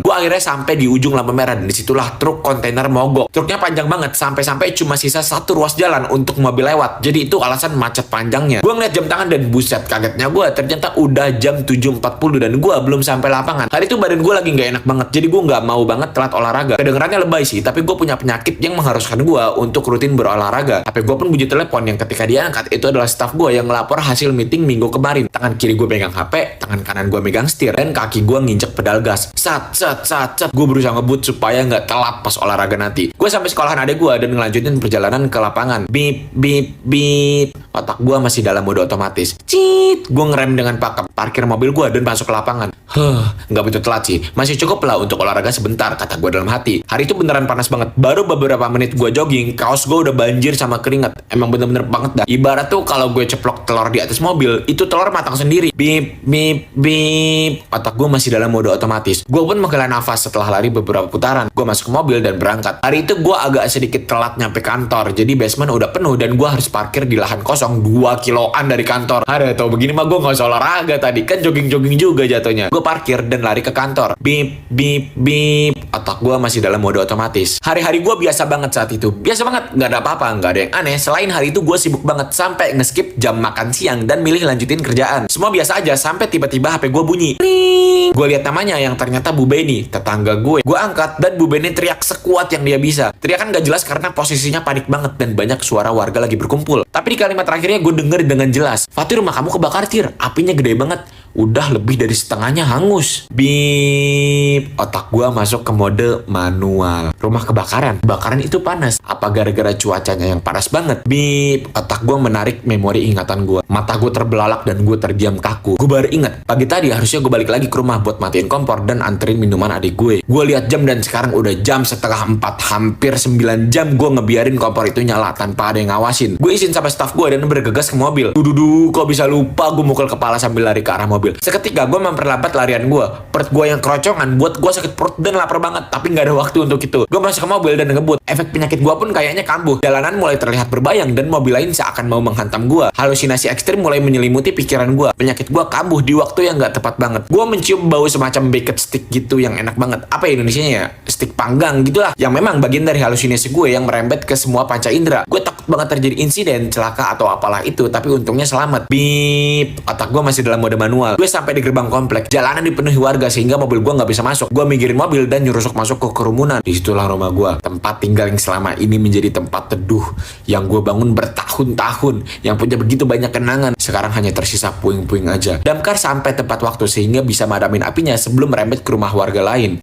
Gue akhirnya sampai di ujung lampu merah dan disitulah truk kontainer mogok. Truknya panjang banget sampai cuma sisa satu ruas jalan untuk mobil lewat. Jadi itu alasan macet panjangnya. Gue ngeliat jam tangan dan buset kagetnya gue. Ternyata udah jam 7.40 dan gue belum sampai lapangan. Hari itu badan gue lagi nggak enak banget. Jadi gue nggak mau banget telat olahraga. Kedengerannya lebay sih, tapi gue punya penyakit yang mengharuskan gue untuk rutin berolahraga. HP gue pun bunyi telepon yang ketika dia angkat itu adalah staff gue yang ngelapor hasil meeting minggu kemarin. Tangan kiri gue pegang HP, tangan kanan gue megang setir, dan kaki gue nginjek pedal gas. Sat. Gue berusaha ngebut supaya nggak telat pas olahraga nanti. Gue sampai sekolahan adek gue dan ngelanjutin perjalanan ke lapangan. Bip. Otak gue masih dalam mode otomatis. Cit. Gue ngerem dengan pakep, parkir mobil gue dan masuk ke lapangan. Nggak begitu telat sih. Masih cukup lah untuk olahraga sebentar, kata gue dalam hati. Hari itu beneran panas banget. Baru beberapa menit gue jogging, kaos gue udah banjir sama keringat. Emang bener-bener banget dah. Ibarat tuh kalau gue ceplok telur di atas mobil, itu telur matang sendiri. Bip. Otak gue masih dalam mode otomatis. Gue pun menghela nafas setelah lari beberapa putaran. Gue masuk ke mobil dan berangkat. Hari itu gue agak sedikit telat nyampe kantor. Jadi basement udah penuh dan gue harus parkir di lahan kosong 2 kiloan dari kantor. Ada tau begini mah gue nggak usah olahraga tadi. Kan jogging juga jatuhnya. Gue parkir dan lari ke kantor. Bip. Otak gue masih dalam mode otomatis. Hari-hari gue biasa banget saat itu. Biasa banget. Nggak ada apa-apa. Nggak ada yang aneh. Selain hari itu gue sibuk banget. Sampai nge-skip jam makan siang dan milih lanjutin kerjaan. Semua biasa aja. Sampai tiba-tiba HP gue bunyi. Ring. Gue lihat namanya yang ternyata Bu Beni, tetangga gue. Gue angkat dan Bu Beni teriak sekuat yang dia bisa. Teriakan gak jelas karena posisinya panik banget dan banyak suara warga lagi berkumpul. Tapi di kalimat terakhirnya gue denger dengan jelas. Fatir, rumah kamu kebakar, Tir. Apinya gede banget. Udah lebih dari setengahnya hangus. Bip. Otak gue masuk ke mode manual. Rumah kebakaran. Kebakaran itu panas. Apa gara-gara cuacanya yang panas banget? Bip. Otak gue menarik memori ingatan gue. Mata gue terbelalak dan gue terdiam kaku. Gue baru ingat. Pagi tadi harusnya gue balik lagi ke rumah buat matiin kompor dan anterin minuman adik gue. Gue lihat jam dan sekarang udah jam 3:30. Hampir 9 jam gue ngebiarin kompor itu nyala tanpa ada yang ngawasin. Gue izin sama staff gue dan bergegas ke mobil. Kok bisa lupa? Gue mukul kepala sambil lari ke arah mobil. Seketika gue memperlambat larian gue. Perut gue yang kerocongan buat gue sakit perut dan lapar banget. Tapi gak ada waktu untuk itu. Gue masuk ke mobil dan ngebut. Efek penyakit gue pun kayaknya kambuh. Jalanan mulai terlihat berbayang dan mobil lain seakan mau menghantam gue. Halusinasi ekstrim mulai menyelimuti pikiran gue. Penyakit gue kambuh di waktu yang gak tepat banget. Gue mencium bau semacam baked stick gitu yang enak banget. Apa ya Indonesianya ya? Stick panggang gitulah. Yang memang bagian dari halusinasi gue yang merembet ke semua panca indera. Gue takut banget terjadi insiden, celaka atau apalah itu. Tapi untungnya selamat. Bip. Otak gue masih dalam mode manual. Gue sampai di gerbang komplek. Jalanan dipenuhi warga sehingga mobil gue nggak bisa masuk. Gue mikirin mobil dan nyurusuk masuk ke kerumunan. Disitulah rumah gue. Tempat tinggal yang selama ini menjadi tempat teduh. Yang gue bangun bertahun-tahun. Yang punya begitu banyak kenangan. Sekarang hanya tersisa puing-puing aja. Damkar sampai tepat waktu sehingga bisa madamin apinya sebelum merembet ke rumah warga lain.